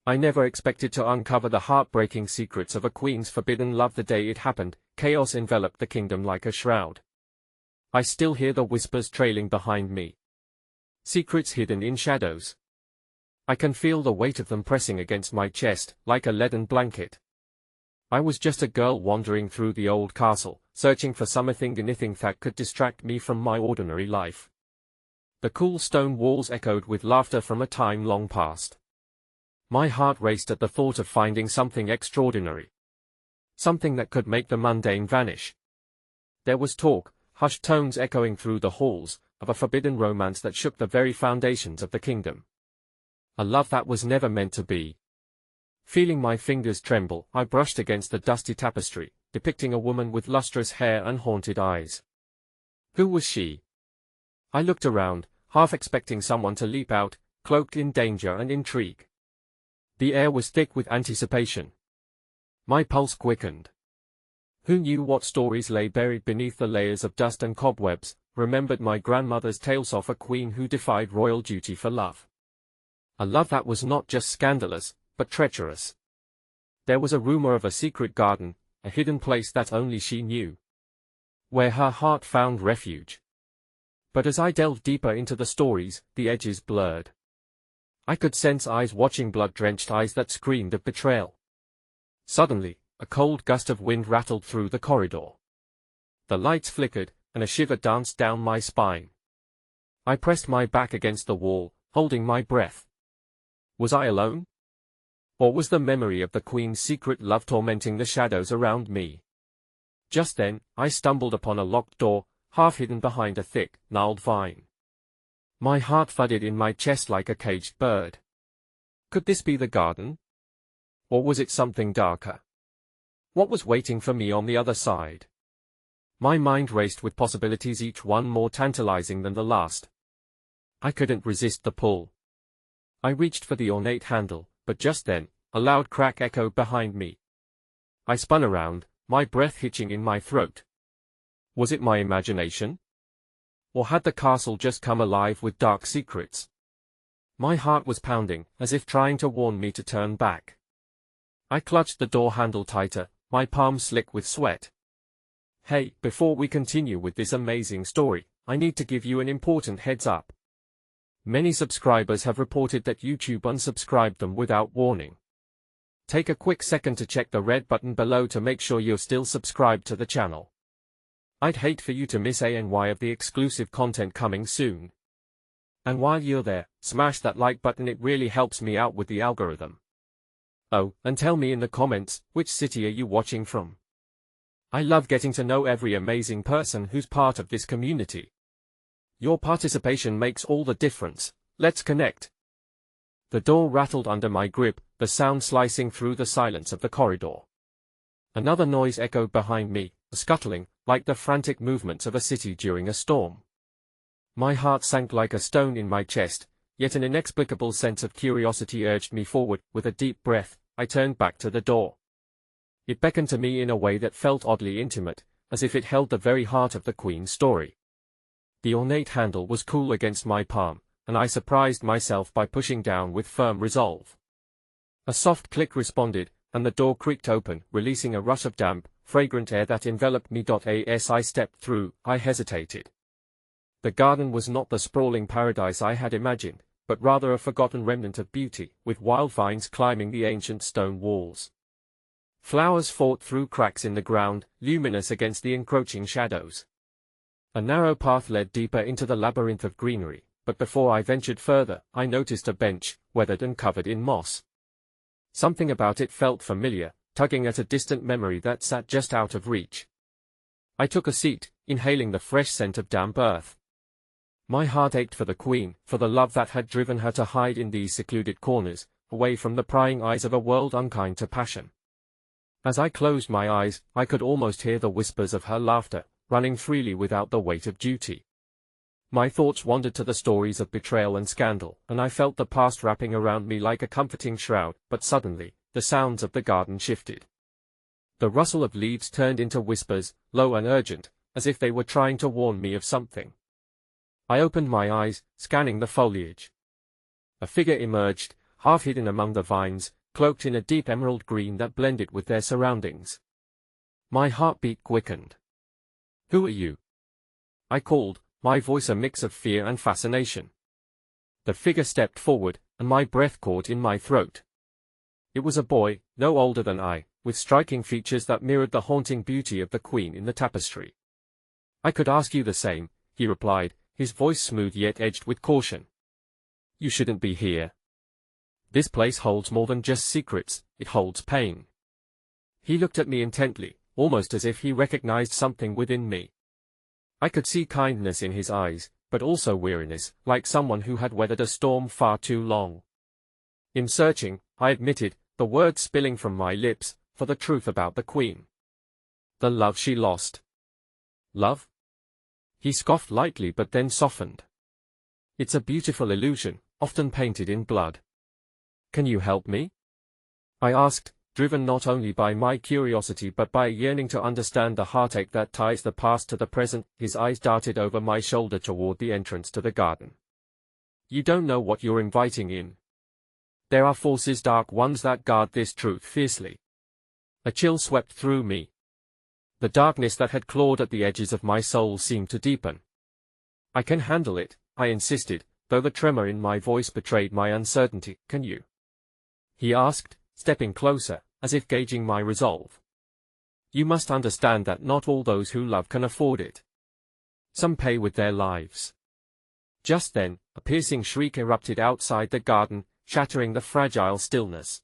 I never expected to uncover the heartbreaking secrets of a queen's forbidden love. The day it happened, chaos enveloped the kingdom like a shroud. I still hear the whispers trailing behind me. Secrets hidden in shadows. I can feel the weight of them pressing against my chest, like a leaden blanket. I was just a girl wandering through the old castle, searching for anything that could distract me from my ordinary life. The cool stone walls echoed with laughter from a time long past. My heart raced at the thought of finding something extraordinary. Something that could make the mundane vanish. There was talk, hushed tones echoing through the halls, of a forbidden romance that shook the very foundations of the kingdom. A love that was never meant to be. Feeling my fingers tremble, I brushed against the dusty tapestry, depicting a woman with lustrous hair and haunted eyes. Who was she? I looked around, half expecting someone to leap out, cloaked in danger and intrigue. The air was thick with anticipation. My pulse quickened. Who knew what stories lay buried beneath the layers of dust and cobwebs, remembered my grandmother's tales of a queen who defied royal duty for love. A love that was not just scandalous, but treacherous. There was a rumor of a secret garden, a hidden place that only she knew, where her heart found refuge. But as I delved deeper into the stories, the edges blurred. I could sense eyes watching, blood-drenched eyes that screamed of betrayal. Suddenly, a cold gust of wind rattled through the corridor. The lights flickered, and a shiver danced down my spine. I pressed my back against the wall, holding my breath. Was I alone? Or was the memory of the queen's secret love tormenting the shadows around me? Just then, I stumbled upon a locked door, half hidden behind a thick, gnarled vine. My heart thudded in my chest like a caged bird. Could this be the garden? Or was it something darker? What was waiting for me on the other side? My mind raced with possibilities, each one more tantalizing than the last. I couldn't resist the pull. I reached for the ornate handle, but just then, a loud crack echoed behind me. I spun around, my breath hitching in my throat. Was it my imagination? Or had the castle just come alive with dark secrets? My heart was pounding, as if trying to warn me to turn back. I clutched the door handle tighter, my palms slick with sweat. Hey, before we continue with this amazing story, I need to give you an important heads up. Many subscribers have reported that YouTube unsubscribed them without warning. Take a quick second to check the red button below to make sure you're still subscribed to the channel. I'd hate for you to miss any of the exclusive content coming soon. And while you're there, smash that like button, it really helps me out with the algorithm. Oh, and tell me in the comments, which city are you watching from? I love getting to know every amazing person who's part of this community. Your participation makes all the difference. Let's connect. The door rattled under my grip, the sound slicing through the silence of the corridor. Another noise echoed behind me, scuttling, like the frantic movements of a city during a storm. My heart sank like a stone in my chest, yet an inexplicable sense of curiosity urged me forward. With a deep breath, I turned back to the door. It beckoned to me in a way that felt oddly intimate, as if it held the very heart of the Queen's story. The ornate handle was cool against my palm, and I surprised myself by pushing down with firm resolve. A soft click responded, and the door creaked open, releasing a rush of damp, fragrant air that enveloped me. As I stepped through, I hesitated. The garden was not the sprawling paradise I had imagined, but rather a forgotten remnant of beauty, with wild vines climbing the ancient stone walls. Flowers fought through cracks in the ground, luminous against the encroaching shadows. A narrow path led deeper into the labyrinth of greenery, but before I ventured further, I noticed a bench, weathered and covered in moss. Something about it felt familiar, tugging at a distant memory that sat just out of reach. I took a seat, inhaling the fresh scent of damp earth. My heart ached for the Queen, for the love that had driven her to hide in these secluded corners, away from the prying eyes of a world unkind to passion. As I closed my eyes, I could almost hear the whispers of her laughter, running freely without the weight of duty. My thoughts wandered to the stories of betrayal and scandal, and I felt the past wrapping around me like a comforting shroud. But suddenly, the sounds of the garden shifted. The rustle of leaves turned into whispers, low and urgent, as if they were trying to warn me of something. I opened my eyes, scanning the foliage. A figure emerged, half hidden among the vines, cloaked in a deep emerald green that blended with their surroundings. My heartbeat quickened. "Who are you?" I called, my voice a mix of fear and fascination. The figure stepped forward, and my breath caught in my throat. It was a boy, no older than I, with striking features that mirrored the haunting beauty of the queen in the tapestry. "I could ask you the same," he replied, his voice smooth yet edged with caution. "You shouldn't be here. This place holds more than just secrets, it holds pain." He looked at me intently, almost as if he recognized something within me. I could see kindness in his eyes, but also weariness, like someone who had weathered a storm far too long. In searching, I admitted, the words spilling from my lips, for the truth about the queen. The love she lost. Love? He scoffed lightly but then softened. "It's a beautiful illusion, often painted in blood. Can you help me?" I asked, driven not only by my curiosity but by a yearning to understand the heartache that ties the past to the present. His eyes darted over my shoulder toward the entrance to the garden. "You don't know what you're inviting in. There are forces, dark ones, that guard this truth fiercely." A chill swept through me. The darkness that had clawed at the edges of my soul seemed to deepen. "I can handle it," I insisted, though the tremor in my voice betrayed my uncertainty. "Can you?" he asked, stepping closer, as if gauging my resolve. "You must understand that not all those who love can afford it. Some pay with their lives." Just then, a piercing shriek erupted outside the garden, shattering the fragile stillness.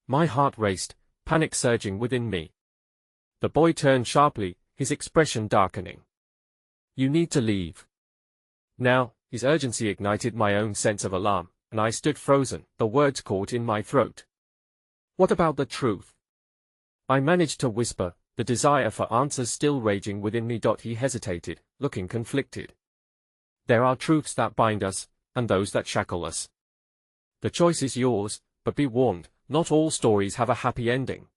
My heart raced, panic surging within me. The boy turned sharply, his expression darkening. "You need to leave now." His urgency ignited my own sense of alarm, and I stood frozen, the words caught in my throat. "What about the truth?" I managed to whisper, the desire for answers still raging within me. He hesitated, looking conflicted. "There are truths that bind us, and those that shackle us. The choice is yours, but be warned, not all stories have a happy ending."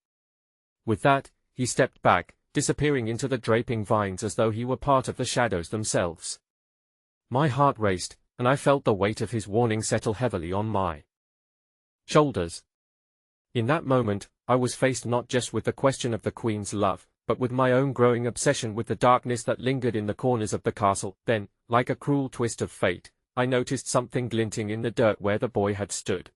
With that, he stepped back, disappearing into the draping vines as though he were part of the shadows themselves. My heart raced, and I felt the weight of his warning settle heavily on my shoulders. In that moment, I was faced not just with the question of the queen's love, but with my own growing obsession with the darkness that lingered in the corners of the castle. Then, like a cruel twist of fate, I noticed something glinting in the dirt where the boy had stood.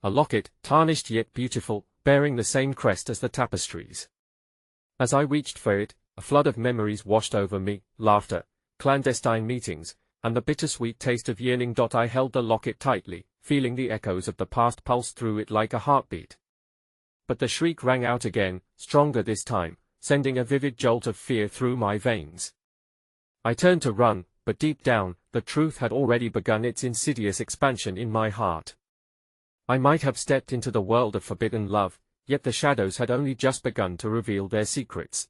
A locket, tarnished yet beautiful, bearing the same crest as the tapestries. As I reached for it, a flood of memories washed over me: laughter, clandestine meetings, and the bittersweet taste of yearning. I held the locket tightly, feeling the echoes of the past pulse through it like a heartbeat. But the shriek rang out again, stronger this time, sending a vivid jolt of fear through my veins. I turned to run, but deep down, the truth had already begun its insidious expansion in my heart. I might have stepped into the world of forbidden love, yet the shadows had only just begun to reveal their secrets.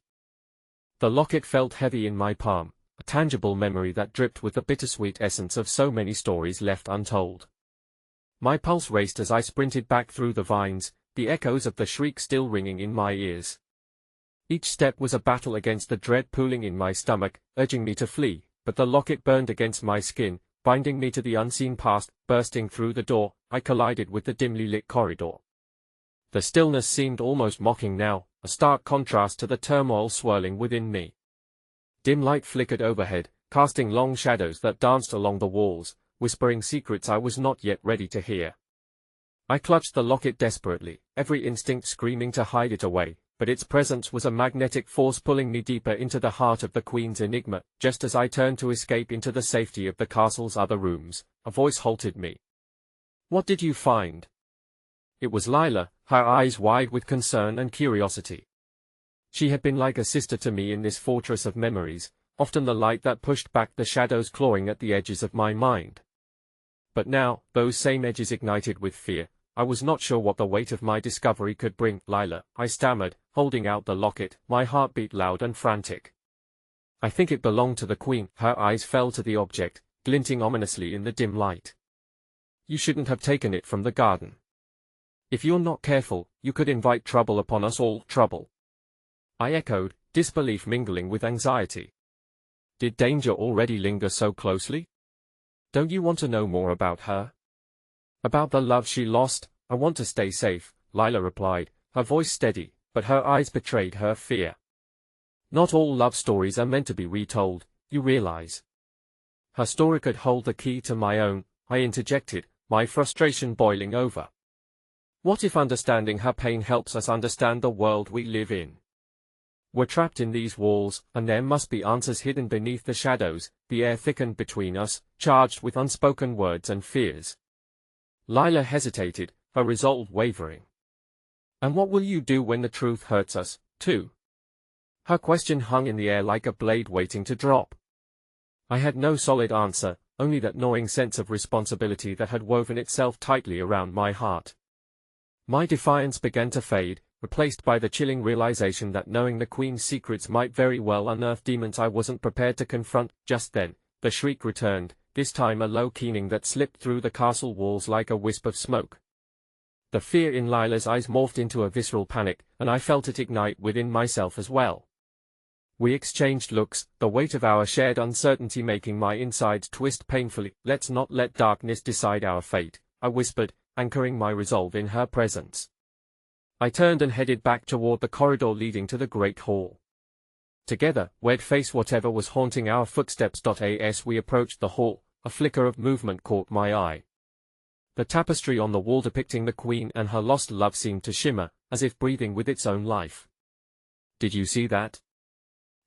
The locket felt heavy in my palm, a tangible memory that dripped with the bittersweet essence of so many stories left untold. My pulse raced as I sprinted back through the vines, the echoes of the shriek still ringing in my ears. Each step was a battle against the dread pooling in my stomach, urging me to flee, but the locket burned against my skin, binding me to the unseen past. Bursting through the door, I collided with the dimly lit corridor. The stillness seemed almost mocking now, a stark contrast to the turmoil swirling within me. Dim light flickered overhead, casting long shadows that danced along the walls, whispering secrets I was not yet ready to hear. I clutched the locket desperately, every instinct screaming to hide it away, but its presence was a magnetic force pulling me deeper into the heart of the queen's enigma. Just as I turned to escape into the safety of the castle's other rooms, a voice halted me. "What did you find?" It was Lila, her eyes wide with concern and curiosity. She had been like a sister to me in this fortress of memories, often the light that pushed back the shadows clawing at the edges of my mind. But now, those same edges ignited with fear. I was not sure what the weight of my discovery could bring. "Lila," I stammered, holding out the locket, my heartbeat loud and frantic. "I think it belonged to the queen." Her eyes fell to the object, glinting ominously in the dim light. "You shouldn't have taken it from the garden. If you're not careful, you could invite trouble upon us all." "Trouble?" I echoed, disbelief mingling with anxiety. Did danger already linger so closely? "Don't you want to know more about her?" About the love she lost, I want to stay safe, Lila replied, her voice steady, but her eyes betrayed her fear. Not all love stories are meant to be retold, you realize. Her story could hold the key to my own, I interjected, my frustration boiling over. What if understanding her pain helps us understand the world we live in? We're trapped in these walls, and there must be answers hidden beneath the shadows. The air thickened between us, charged with unspoken words and fears. Lila hesitated, her resolve wavering. And what will you do when the truth hurts us, too? Her question hung in the air like a blade waiting to drop. I had no solid answer, only that gnawing sense of responsibility that had woven itself tightly around my heart. My defiance began to fade, replaced by the chilling realization that knowing the Queen's secrets might very well unearth demons I wasn't prepared to confront. Just then, the shriek returned, this time a low keening that slipped through the castle walls like a wisp of smoke. The fear in Lila's eyes morphed into a visceral panic, and I felt it ignite within myself as well. We exchanged looks, the weight of our shared uncertainty making my insides twist painfully. Let's not let darkness decide our fate, I whispered, anchoring my resolve in her presence. I turned and headed back toward the corridor leading to the Great Hall. Together, we'd face whatever was haunting our footsteps. As we approached the hall, a flicker of movement caught my eye. The tapestry on the wall depicting the Queen and her lost love seemed to shimmer, as if breathing with its own life. Did you see that?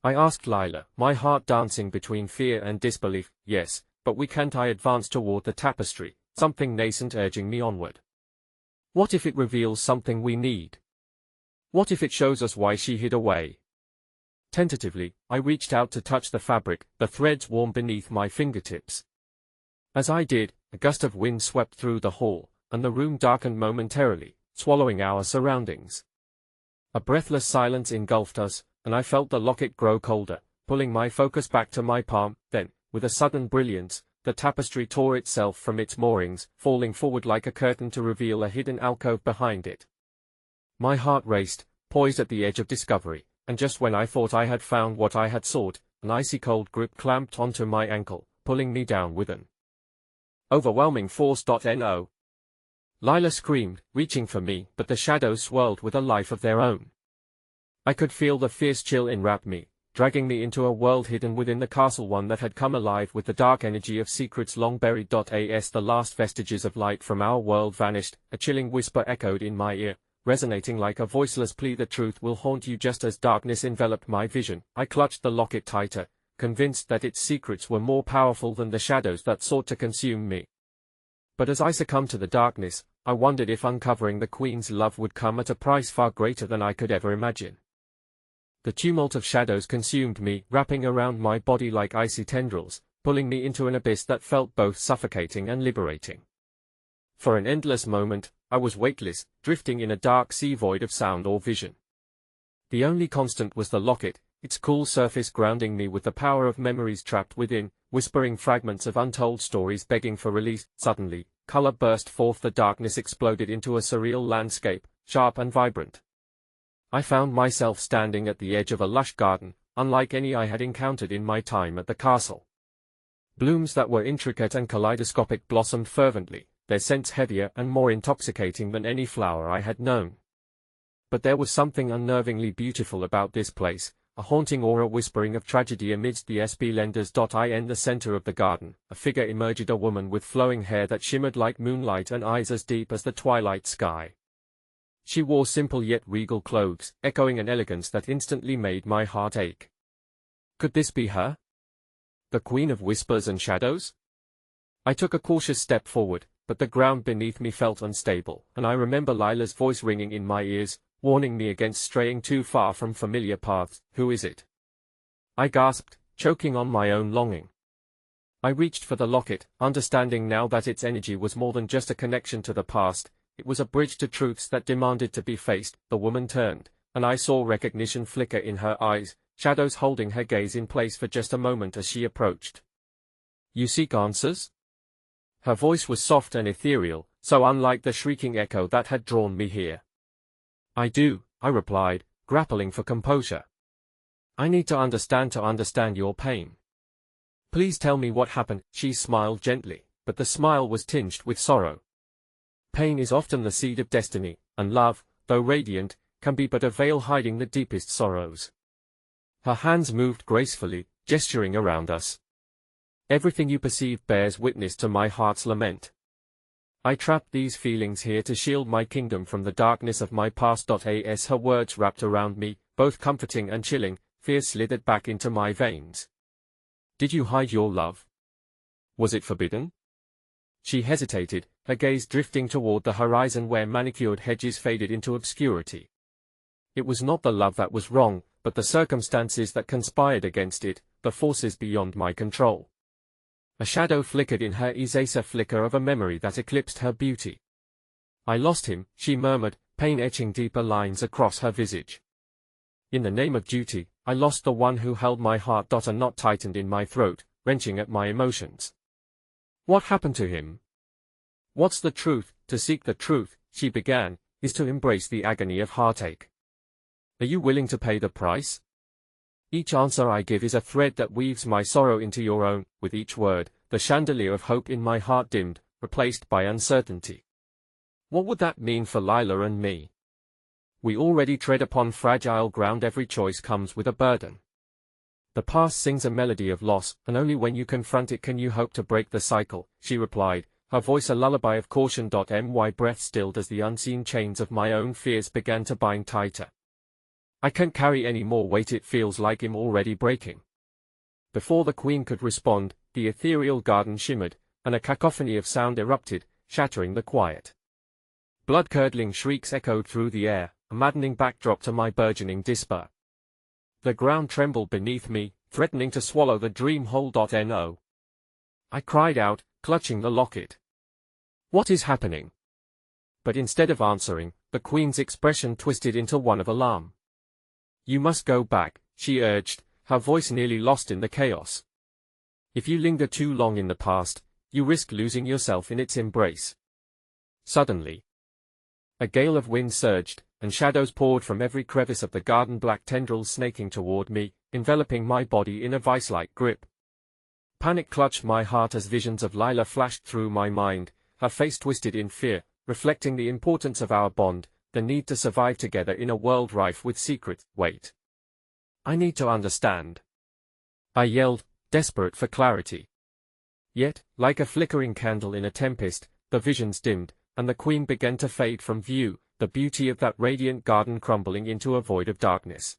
I asked Lila, my heart dancing between fear and disbelief. Yes, but we can't. I advanced toward the tapestry, something nascent urging me onward. What if it reveals something we need? What if it shows us why she hid away? Tentatively, I reached out to touch the fabric, the threads warm beneath my fingertips. As I did, a gust of wind swept through the hall, and the room darkened momentarily, swallowing our surroundings. A breathless silence engulfed us, and I felt the locket grow colder, pulling my focus back to my palm. Then, with a sudden brilliance, the tapestry tore itself from its moorings, falling forward like a curtain to reveal a hidden alcove behind it. My heart raced, poised at the edge of discovery, and just when I thought I had found what I had sought, an icy cold grip clamped onto my ankle, pulling me down with an overwhelming force. No! Lila screamed, reaching for me, but the shadows swirled with a life of their own. I could feel the fierce chill enwrap me, dragging me into a world hidden within the castle, one that had come alive with the dark energy of secrets long buried. As the last vestiges of light from our world vanished, a chilling whisper echoed in my ear, resonating like a voiceless plea. The truth will haunt you. Just as darkness enveloped my vision, I clutched the locket tighter, convinced that its secrets were more powerful than the shadows that sought to consume me. But as I succumbed to the darkness, I wondered if uncovering the Queen's love would come at a price far greater than I could ever imagine. The tumult of shadows consumed me, wrapping around my body like icy tendrils, pulling me into an abyss that felt both suffocating and liberating. For an endless moment, I was weightless, drifting in a dark sea void of sound or vision. The only constant was the locket, its cool surface grounding me with the power of memories trapped within, whispering fragments of untold stories begging for release. Suddenly, color burst forth. The darkness exploded into a surreal landscape, sharp and vibrant. I found myself standing at the edge of a lush garden, unlike any I had encountered in my time at the castle. Blooms that were intricate and kaleidoscopic blossomed fervently, their scents heavier and more intoxicating than any flower I had known. But there was something unnervingly beautiful about this place, a haunting aura whispering of tragedy amidst the splendors. In the center of the garden, a figure emerged, a woman with flowing hair that shimmered like moonlight and eyes as deep as the twilight sky. She wore simple yet regal clothes, echoing an elegance that instantly made my heart ache. Could this be her? The Queen of Whispers and Shadows? I took a cautious step forward, but the ground beneath me felt unstable, and I remember Lila's voice ringing in my ears, warning me against straying too far from familiar paths. Who is it? I gasped, choking on my own longing. I reached for the locket, understanding now that its energy was more than just a connection to the past. It was a bridge to truths that demanded to be faced. The woman turned, and I saw recognition flicker in her eyes, shadows holding her gaze in place for just a moment as she approached. You seek answers? Her voice was soft and ethereal, so unlike the shrieking echo that had drawn me here. I do, I replied, grappling for composure. I need to understand your pain. Please tell me what happened. She smiled gently, but the smile was tinged with sorrow. Pain is often the seed of destiny, and love, though radiant, can be but a veil hiding the deepest sorrows. Her hands moved gracefully, gesturing around us. Everything you perceive bears witness to my heart's lament. I trapped these feelings here to shield my kingdom from the darkness of my past. As her words wrapped around me, both comforting and chilling, fear slithered back into my veins. Did you hide your love? Was it forbidden? She hesitated, her gaze drifting toward the horizon where manicured hedges faded into obscurity. It was not the love that was wrong, but the circumstances that conspired against it, the forces beyond my control. A shadow flickered in her eyes, a flicker of a memory that eclipsed her beauty. I lost him, she murmured, pain etching deeper lines across her visage. In the name of duty, I lost the one who held my heart. A knot tightened in my throat, wrenching at my emotions. What happened to him? What's the truth? To seek the truth, she began, is to embrace the agony of heartache. Are you willing to pay the price? Each answer I give is a thread that weaves my sorrow into your own. With each word, the chandelier of hope in my heart dimmed, replaced by uncertainty. What would that mean for Lila and me? We already tread upon fragile ground. Every choice comes with a burden. The past sings a melody of loss, and only when you confront it can you hope to break the cycle, she replied, her voice a lullaby of caution. My breath stilled as the unseen chains of my own fears began to bind tighter. I can't carry any more weight, it feels like I'm already breaking. Before the queen could respond, the ethereal garden shimmered, and a cacophony of sound erupted, shattering the quiet. Blood-curdling shrieks echoed through the air, a maddening backdrop to my burgeoning despair. The ground trembled beneath me, threatening to swallow the dream whole. No. I cried out, clutching the locket. What is happening? But instead of answering, the queen's expression twisted into one of alarm. You must go back, she urged, her voice nearly lost in the chaos. If you linger too long in the past, you risk losing yourself in its embrace. Suddenly, a gale of wind surged, and shadows poured from every crevice of the garden, black tendrils snaking toward me, enveloping my body in a vice-like grip. Panic clutched my heart as visions of Lila flashed through my mind, her face twisted in fear, reflecting the importance of our bond, the need to survive together in a world rife with secrets. Wait. I need to understand. I yelled, desperate for clarity. Yet, like a flickering candle in a tempest, the visions dimmed, and the queen began to fade from view, the beauty of that radiant garden crumbling into a void of darkness.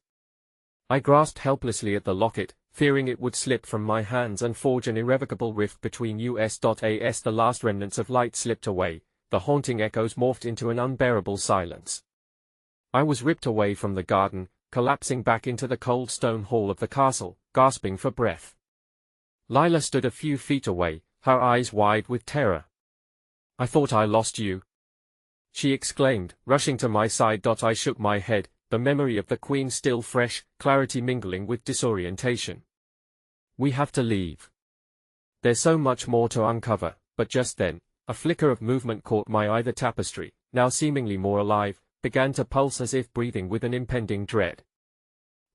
I grasped helplessly at the locket, fearing it would slip from my hands and forge an irrevocable rift between us. As the last remnants of light slipped away, the haunting echoes morphed into an unbearable silence. I was ripped away from the garden, collapsing back into the cold stone hall of the castle, gasping for breath. Lila stood a few feet away, her eyes wide with terror. I thought I lost you, she exclaimed, rushing to my side. I shook my head, the memory of the queen still fresh, clarity mingling with disorientation. We have to leave. There's so much more to uncover. But just then, a flicker of movement caught my eye. The tapestry, now seemingly more alive, began to pulse as if breathing with an impending dread.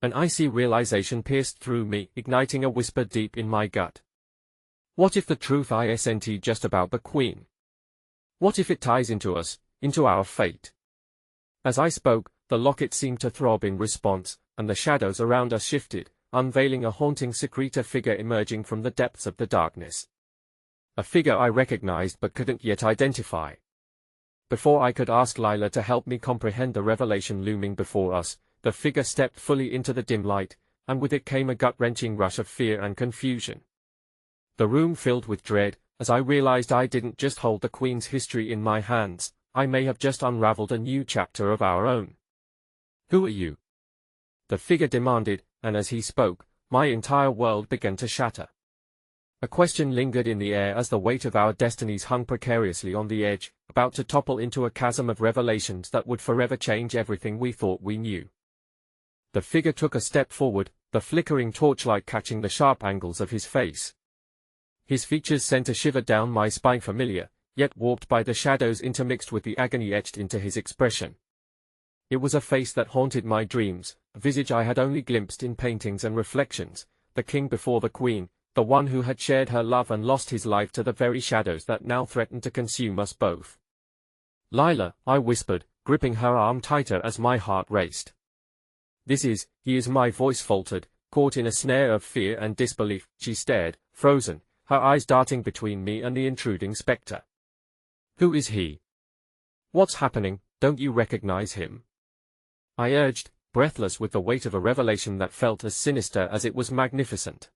An icy realization pierced through me, igniting a whisper deep in my gut. What if the truth isn't just about the queen? What if it ties into us, into our fate? As I spoke, the locket seemed to throb in response, and the shadows around us shifted, unveiling a haunting secretor figure emerging from the depths of the darkness. A figure I recognized but couldn't yet identify. Before I could ask Lila to help me comprehend the revelation looming before us, the figure stepped fully into the dim light, and with it came a gut-wrenching rush of fear and confusion. The room filled with dread, as I realized I didn't just hold the Queen's history in my hands, I may have just unraveled a new chapter of our own. Who are you? The figure demanded, and as he spoke, my entire world began to shatter. A question lingered in the air as the weight of our destinies hung precariously on the edge, about to topple into a chasm of revelations that would forever change everything we thought we knew. The figure took a step forward, the flickering torchlight catching the sharp angles of his face. His features sent a shiver down my spine, familiar, yet warped by the shadows intermixed with the agony etched into his expression. It was a face that haunted my dreams, a visage I had only glimpsed in paintings and reflections, the king before the queen, the one who had shared her love and lost his life to the very shadows that now threatened to consume us both. Lila, I whispered, gripping her arm tighter as my heart raced. He is my voice faltered, caught in a snare of fear and disbelief. She stared, frozen, her eyes darting between me and the intruding spectre. Who is he? What's happening? Don't you recognize him? I urged, breathless with the weight of a revelation that felt as sinister as it was magnificent.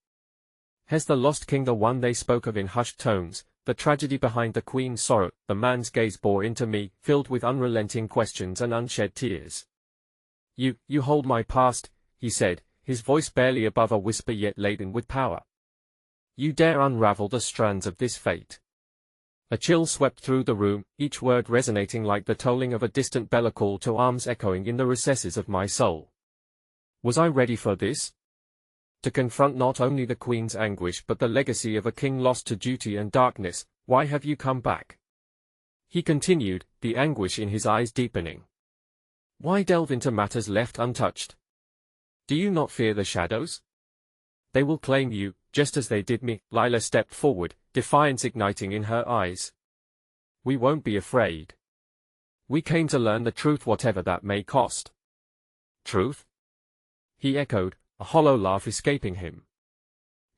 Has the lost king the one they spoke of in hushed tones, the tragedy behind the queen's sorrow? The man's gaze bore into me, filled with unrelenting questions and unshed tears. You hold my past, he said, his voice barely above a whisper yet laden with power. You dare unravel the strands of this fate. A chill swept through the room, each word resonating like the tolling of a distant bell, a call to arms echoing in the recesses of my soul. Was I ready for this? To confront not only the queen's anguish but the legacy of a king lost to duty and darkness. Why have you come back? He continued, the anguish in his eyes deepening. Why delve into matters left untouched? Do you not fear the shadows? They will claim you, just as they did me. Lila stepped forward, defiance igniting in her eyes. We won't be afraid. We came to learn the truth, whatever that may cost. Truth? He echoed, a hollow laugh escaping him.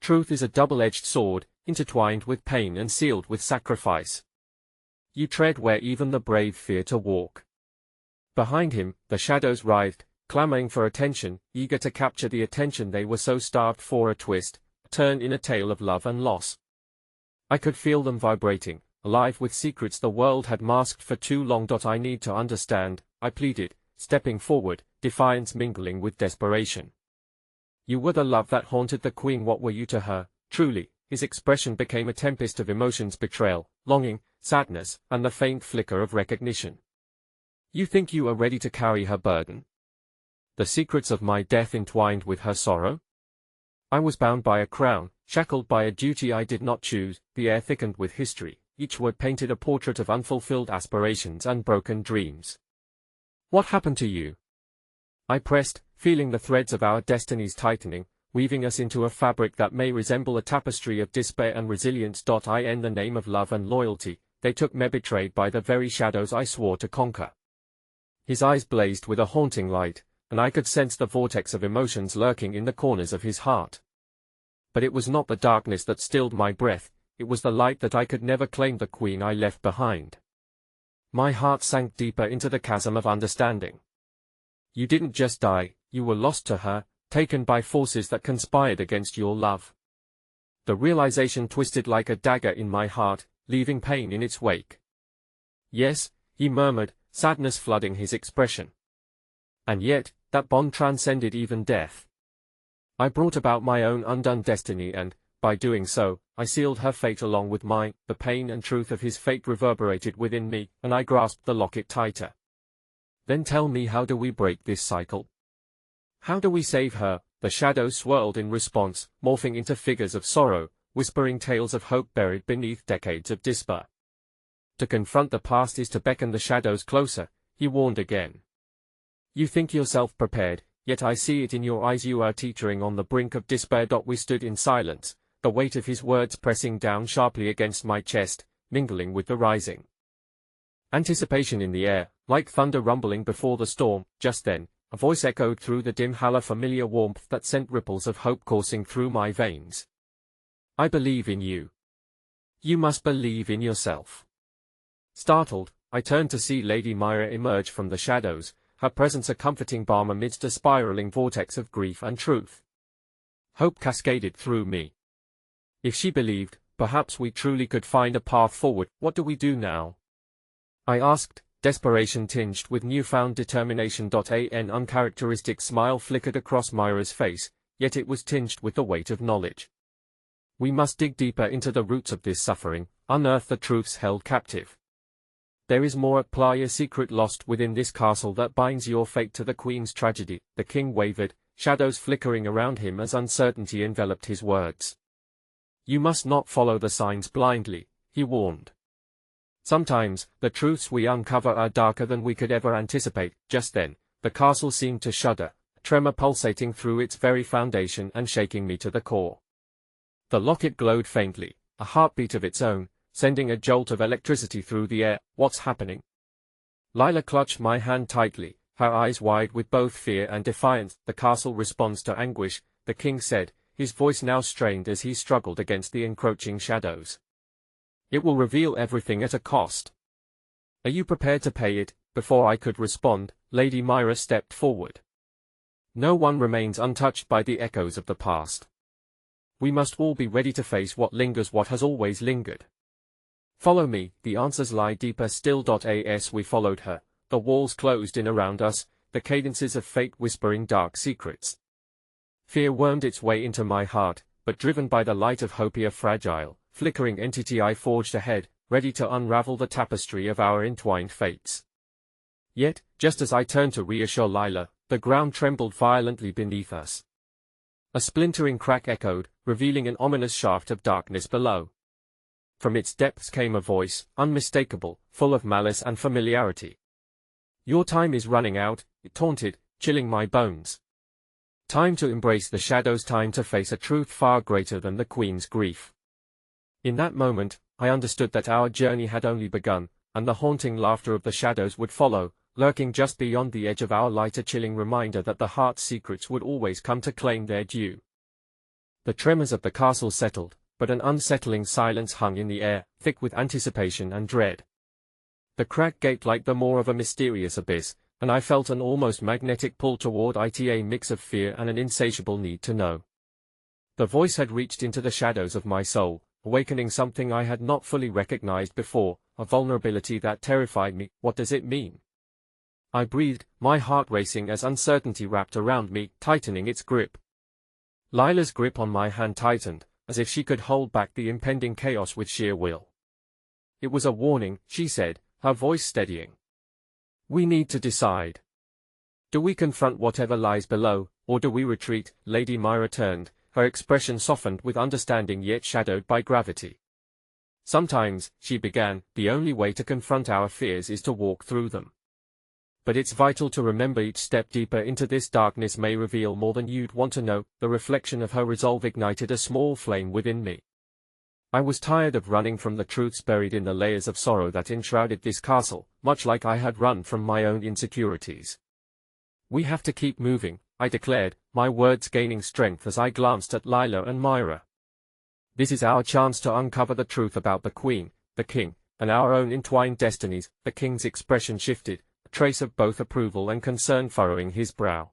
Truth is a double-edged sword, intertwined with pain and sealed with sacrifice. You tread where even the brave fear to walk. Behind him, the shadows writhed, clamoring for attention, eager to capture the attention they were so starved for. A twist, a turn in a tale of love and loss. I could feel them vibrating, alive with secrets the world had masked for too long. I need to understand, I pleaded, stepping forward, defiance mingling with desperation. You were the love that haunted the queen. What were you to her, truly? His expression became a tempest of emotions: betrayal, longing, sadness, and the faint flicker of recognition. You think you are ready to carry her burden? The secrets of my death entwined with her sorrow? I was bound by a crown, shackled by a duty I did not choose. The air thickened with history, each word painted a portrait of unfulfilled aspirations and broken dreams. What happened to you? I pressed, feeling the threads of our destinies tightening, weaving us into a fabric that may resemble a tapestry of despair and resilience. In the name of love and loyalty, they took me, betrayed by the very shadows I swore to conquer. His eyes blazed with a haunting light, and I could sense the vortex of emotions lurking in the corners of his heart. But it was not the darkness that stilled my breath, it was the light that I could never claim, the queen I left behind. My heart sank deeper into the chasm of understanding. You didn't just die, you were lost to her, taken by forces that conspired against your love. The realization twisted like a dagger in my heart, leaving pain in its wake. Yes, he murmured, sadness flooding his expression. And yet, that bond transcended even death. I brought about my own undone destiny and, by doing so, I sealed her fate along with mine. The pain and truth of his fate reverberated within me, and I grasped the locket tighter. Then tell me, how do we break this cycle? How do we save her? The shadows swirled in response, morphing into figures of sorrow, whispering tales of hope buried beneath decades of despair. To confront the past is to beckon the shadows closer, he warned again. You think yourself prepared, yet I see it in your eyes. You are teetering on the brink of despair. We stood in silence, the weight of his words pressing down sharply against my chest, mingling with the rising anticipation in the air, like thunder rumbling before the storm. Just then, a voice echoed through the dim hall, a familiar warmth that sent ripples of hope coursing through my veins. I believe in you. You must believe in yourself. Startled, I turned to see Lady Myra emerge from the shadows, her presence a comforting balm amidst a spiraling vortex of grief and truth. Hope cascaded through me. If she believed, perhaps we truly could find a path forward. What do we do now? I asked, desperation tinged with newfound determination. An uncharacteristic smile flickered across Myra's face, yet it was tinged with the weight of knowledge. We must dig deeper into the roots of this suffering, unearth the truths held captive. There is more at play, a secret lost within this castle that binds your fate to the queen's tragedy. The king wavered, shadows flickering around him as uncertainty enveloped his words. You must not follow the signs blindly, he warned. Sometimes, the truths we uncover are darker than we could ever anticipate. Just then, the castle seemed to shudder, a tremor pulsating through its very foundation and shaking me to the core. The locket glowed faintly, a heartbeat of its own, sending a jolt of electricity through the air. What's happening? Lila clutched my hand tightly, her eyes wide with both fear and defiance. "The castle responds to anguish," the king said, his voice now strained as he struggled against the encroaching shadows. "It will reveal everything at a cost. Are you prepared to pay it?" Before I could respond, Lady Myra stepped forward. "No one remains untouched by the echoes of the past. We must all be ready to face what lingers, what has always lingered. Follow me, the answers lie deeper still." As we followed her, the walls closed in around us, the cadences of fate whispering dark secrets. Fear wormed its way into my heart, but driven by the light of hope, a fragile, flickering entity, I forged ahead, ready to unravel the tapestry of our entwined fates. Yet, just as I turned to reassure Lila, the ground trembled violently beneath us. A splintering crack echoed, revealing an ominous shaft of darkness below. From its depths came a voice, unmistakable, full of malice and familiarity. "Your time is running out," it taunted, chilling my bones. Time to embrace the shadows, time to face a truth far greater than the Queen's grief. In that moment, I understood that our journey had only begun, and the haunting laughter of the shadows would follow, lurking just beyond the edge of our light, a chilling reminder that the heart's secrets would always come to claim their due. The tremors of the castle settled, but an unsettling silence hung in the air, thick with anticipation and dread. The crack gaped like the maw of a mysterious abyss, and I felt an almost magnetic pull toward it, a mix of fear and an insatiable need to know. The voice had reached into the shadows of my soul, awakening something I had not fully recognized before, a vulnerability that terrified me. "What does it mean?" I breathed, my heart racing as uncertainty wrapped around me, tightening its grip. Lila's grip on my hand tightened, as if she could hold back the impending chaos with sheer will. "It was a warning," she said, her voice steadying. "We need to decide. Do we confront whatever lies below, or do we retreat?" Lady Myra turned, her expression softened with understanding yet shadowed by gravity. "Sometimes," she began, "the only way to confront our fears is to walk through them. But it's vital to remember each step deeper into this darkness may reveal more than you'd want to know." The reflection of her resolve ignited a small flame within me. I was tired of running from the truths buried in the layers of sorrow that enshrouded this castle, much like I had run from my own insecurities. "We have to keep moving," I declared, my words gaining strength as I glanced at Lila and Myra. "This is our chance to uncover the truth about the Queen, the King, and our own entwined destinies." The King's expression shifted, a trace of both approval and concern furrowing his brow.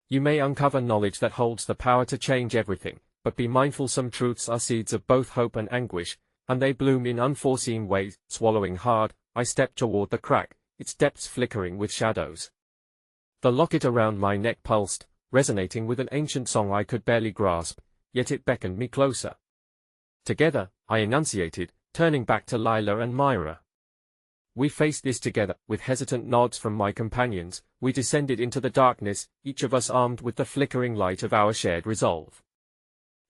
"You may uncover knowledge that holds the power to change everything, but be mindful some truths are seeds of both hope and anguish, and they bloom in unforeseen ways." Swallowing hard, I stepped toward the crack, its depths flickering with shadows. The locket around my neck pulsed, resonating with an ancient song I could barely grasp, yet it beckoned me closer. "Together," I enunciated, turning back to Lila and Myra. "We faced this together." With hesitant nods from my companions, we descended into the darkness, each of us armed with the flickering light of our shared resolve.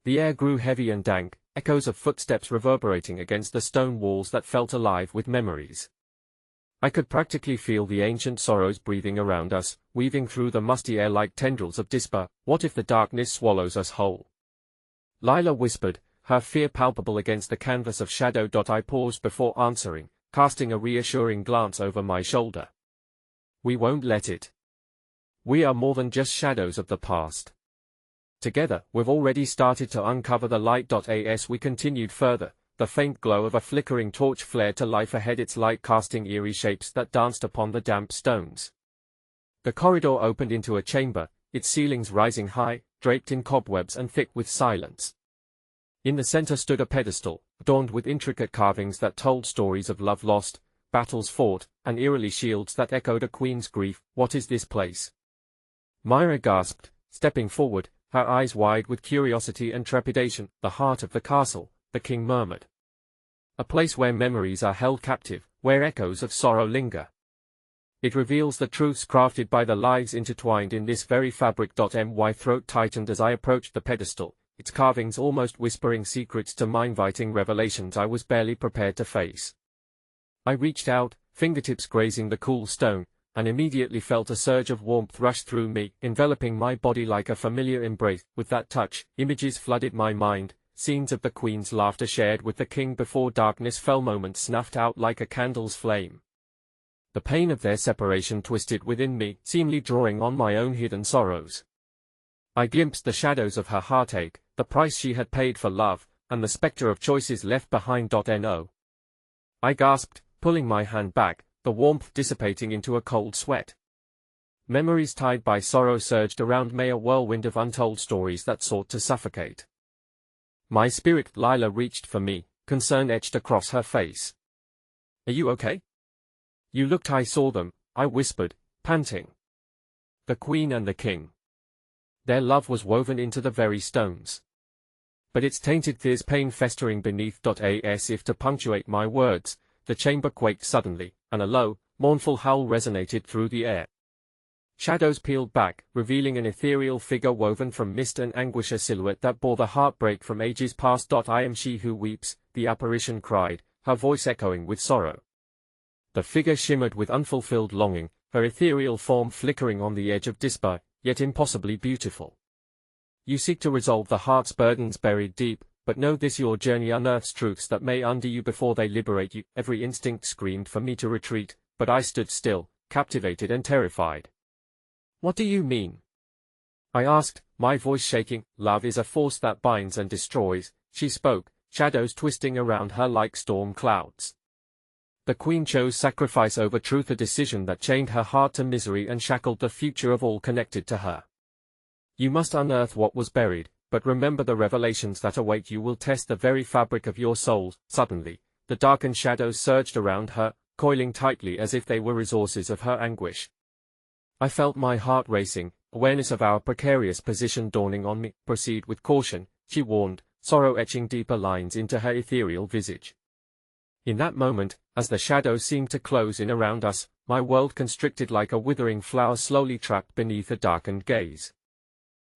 The air grew heavy and dank, echoes of footsteps reverberating against the stone walls that felt alive with memories. I could practically feel the ancient sorrows breathing around us, weaving through the musty air like tendrils of despair. "What if the darkness swallows us whole?" Lila whispered, her fear palpable against the canvas of shadow. I paused before answering, casting a reassuring glance over my shoulder. "We won't let it. We are more than just shadows of the past. Together, we've already started to uncover the light." As we continued further, the faint glow of a flickering torch flared to life ahead, its light casting eerie shapes that danced upon the damp stones. The corridor opened into a chamber, its ceilings rising high, draped in cobwebs and thick with silence. In the center stood a pedestal, adorned with intricate carvings that told stories of love lost, battles fought, and eerily shields that echoed a queen's grief. "What is this place?" Myra gasped, stepping forward, her eyes wide with curiosity and trepidation. "The heart of the castle," the king murmured. "A place where memories are held captive, where echoes of sorrow linger. It reveals the truths crafted by the lives intertwined in this very fabric." My throat tightened as I approached the pedestal, its carvings almost whispering secrets to me, inviting revelations I was barely prepared to face. I reached out, fingertips grazing the cool stone, and immediately felt a surge of warmth rush through me, enveloping my body like a familiar embrace. With that touch, images flooded my mind, scenes of the Queen's laughter shared with the King before darkness fell, moments snuffed out like a candle's flame. The pain of their separation twisted within me, seemingly drawing on my own hidden sorrows. I glimpsed the shadows of her heartache, the price she had paid for love, and the spectre of choices left behind. No. I gasped, pulling my hand back, the warmth dissipating into a cold sweat. Memories tied by sorrow surged around me, a whirlwind of untold stories that sought to suffocate. My spirit. Lila reached for me, concern etched across her face. "Are you okay?" "You looked." "I saw them," I whispered, panting. "The Queen and the King. Their love was woven into the very stones. But it's tainted. There's pain festering beneath. As if to punctuate my words, the chamber quaked suddenly, and a low, mournful howl resonated through the air. Shadows peeled back, revealing an ethereal figure woven from mist and anguish, a silhouette that bore the heartbreak from ages past. "I am she who weeps," the apparition cried, her voice echoing with sorrow. The figure shimmered with unfulfilled longing, her ethereal form flickering on the edge of despair, yet impossibly beautiful. "You seek to resolve the heart's burdens buried deep, but know this: your journey unearths truths that may undo you before they liberate you." Every instinct screamed for me to retreat, but I stood still, captivated and terrified. "What do you mean?" I asked, my voice shaking. "Love is a force that binds and destroys," she spoke, shadows twisting around her like storm clouds. "The Queen chose sacrifice over truth, a decision that chained her heart to misery and shackled the future of all connected to her. You must unearth what was buried, but remember the revelations that await you will test the very fabric of your soul." Suddenly, the darkened shadows surged around her, coiling tightly as if they were resources of her anguish. I felt my heart racing, awareness of our precarious position dawning on me. "Proceed with caution," she warned, sorrow etching deeper lines into her ethereal visage. In that moment, as the shadows seemed to close in around us, my world constricted like a withering flower slowly trapped beneath a darkened gaze.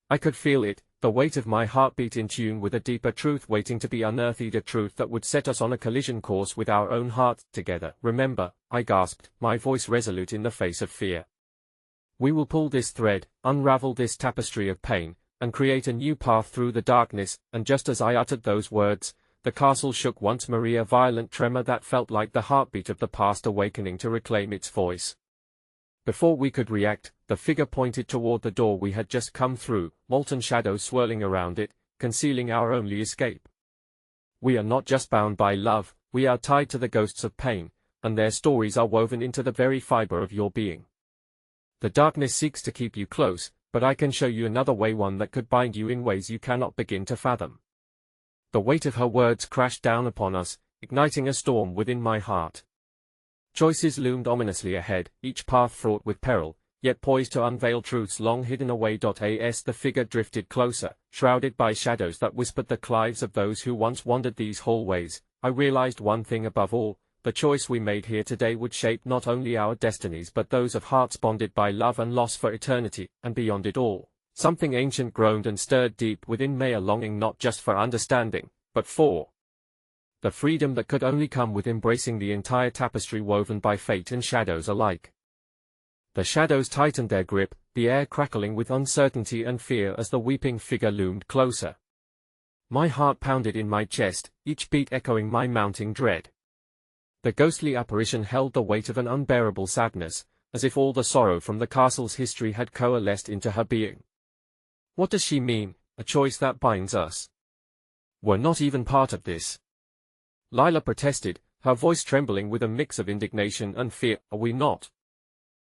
I could feel it, the weight of my heartbeat in tune with a deeper truth waiting to be unearthed, a truth that would set us on a collision course with our own hearts together. "Remember," I gasped, my voice resolute in the face of fear. "We will pull this thread, unravel this tapestry of pain, and create a new path through the darkness." And just as I uttered those words, the castle shook once more, a violent tremor that felt like the heartbeat of the past awakening to reclaim its voice. Before we could react, the figure pointed toward the door we had just come through, molten shadows swirling around it, concealing our only escape. "We are not just bound by love, we are tied to the ghosts of pain, and their stories are woven into the very fiber of your being. The darkness seeks to keep you close, but I can show you another way, one that could bind you in ways you cannot begin to fathom." The weight of her words crashed down upon us, igniting a storm within my heart. Choices loomed ominously ahead, each path fraught with peril, yet poised to unveil truths long hidden away. As the figure drifted closer, shrouded by shadows that whispered the lives of those who once wandered these hallways, I realized one thing above all: the choice we made here today would shape not only our destinies but those of hearts bonded by love and loss for eternity. And beyond it all, something ancient groaned and stirred deep within me, a longing not just for understanding, but for the freedom that could only come with embracing the entire tapestry woven by fate and shadows alike. The shadows tightened their grip, the air crackling with uncertainty and fear as the weeping figure loomed closer. My heart pounded in my chest, each beat echoing my mounting dread. The ghostly apparition held the weight of an unbearable sadness, as if all the sorrow from the castle's history had coalesced into her being. "What does she mean, a choice that binds us? We're not even part of this," Lila protested, her voice trembling with a mix of indignation and fear. "Are we not?"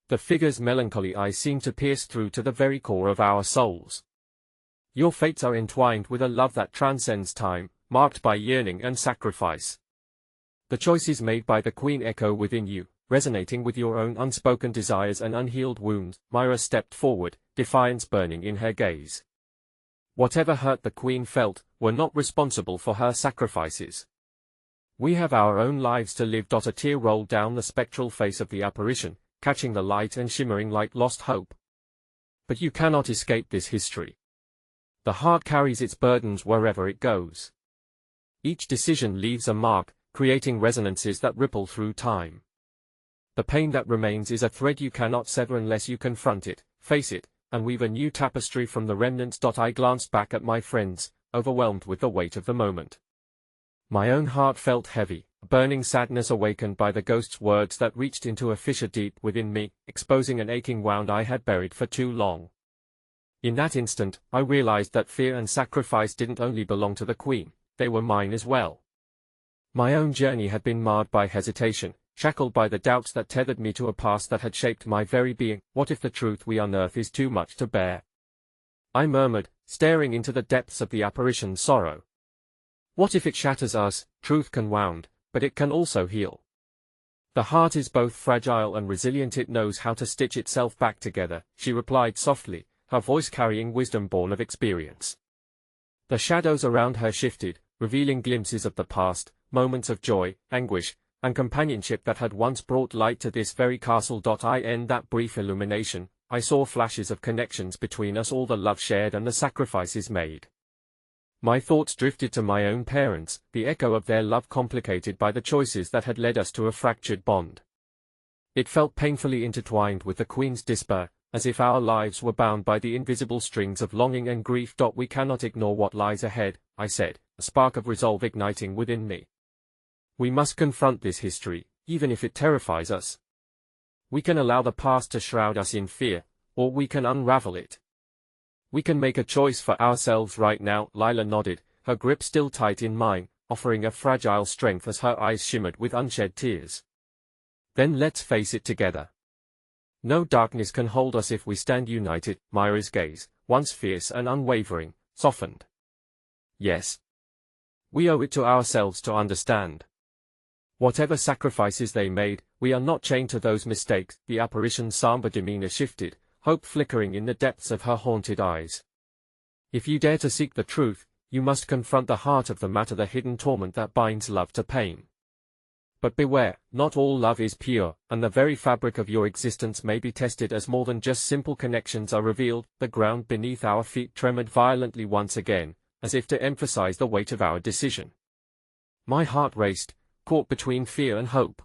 The figure's melancholy eyes seemed to pierce through to the very core of our souls. "Your fates are entwined with a love that transcends time, marked by yearning and sacrifice. The choices made by the Queen echo within you, resonating with your own unspoken desires and unhealed wounds." Myra stepped forward, defiance burning in her gaze. "Whatever hurt the Queen felt, we're not responsible for her sacrifices. We have our own lives to live." A tear rolled down the spectral face of the apparition, catching the light and shimmering like lost hope. "But you cannot escape this history. The heart carries its burdens wherever it goes. Each decision leaves a mark, creating resonances that ripple through time. The pain that remains is a thread you cannot sever unless you confront it, face it, and weave a new tapestry from the remnants." I glanced back at my friends, overwhelmed with the weight of the moment. My own heart felt heavy, a burning sadness awakened by the ghost's words that reached into a fissure deep within me, exposing an aching wound I had buried for too long. In that instant, I realized that fear and sacrifice didn't only belong to the Queen, they were mine as well. My own journey had been marred by hesitation, shackled by the doubts that tethered me to a past that had shaped my very being. What if the truth we unearth is too much to bear? I murmured, staring into the depths of the apparition's sorrow. What if it shatters us? Truth can wound, but it can also heal. The heart is both fragile and resilient. It knows how to stitch itself back together, she replied softly, her voice carrying wisdom born of experience. The shadows around her shifted, revealing glimpses of the past, moments of joy, anguish, and companionship that had once brought light to this very castle. In that brief illumination, I saw flashes of connections between us, all the love shared and the sacrifices made. My thoughts drifted to my own parents, the echo of their love complicated by the choices that had led us to a fractured bond. It felt painfully intertwined with the Queen's despair, as if our lives were bound by the invisible strings of longing and grief. We cannot ignore what lies ahead, I said, a spark of resolve igniting within me. We must confront this history, even if it terrifies us. We can allow the past to shroud us in fear, or we can unravel it. We can make a choice for ourselves right now. Lila nodded, her grip still tight in mine, offering a fragile strength as her eyes shimmered with unshed tears. Then let's face it together. No darkness can hold us if we stand united. Myra's gaze, once fierce and unwavering, softened. Yes. We owe it to ourselves to understand. Whatever sacrifices they made, we are not chained to those mistakes. The apparition's somber demeanor shifted, hope flickering in the depths of her haunted eyes. If you dare to seek the truth, you must confront the heart of the matter, the hidden torment that binds love to pain. But beware, not all love is pure, and the very fabric of your existence may be tested as more than just simple connections are revealed. The ground beneath our feet trembled violently once again, as if to emphasize the weight of our decision. My heart raced, caught between fear and hope.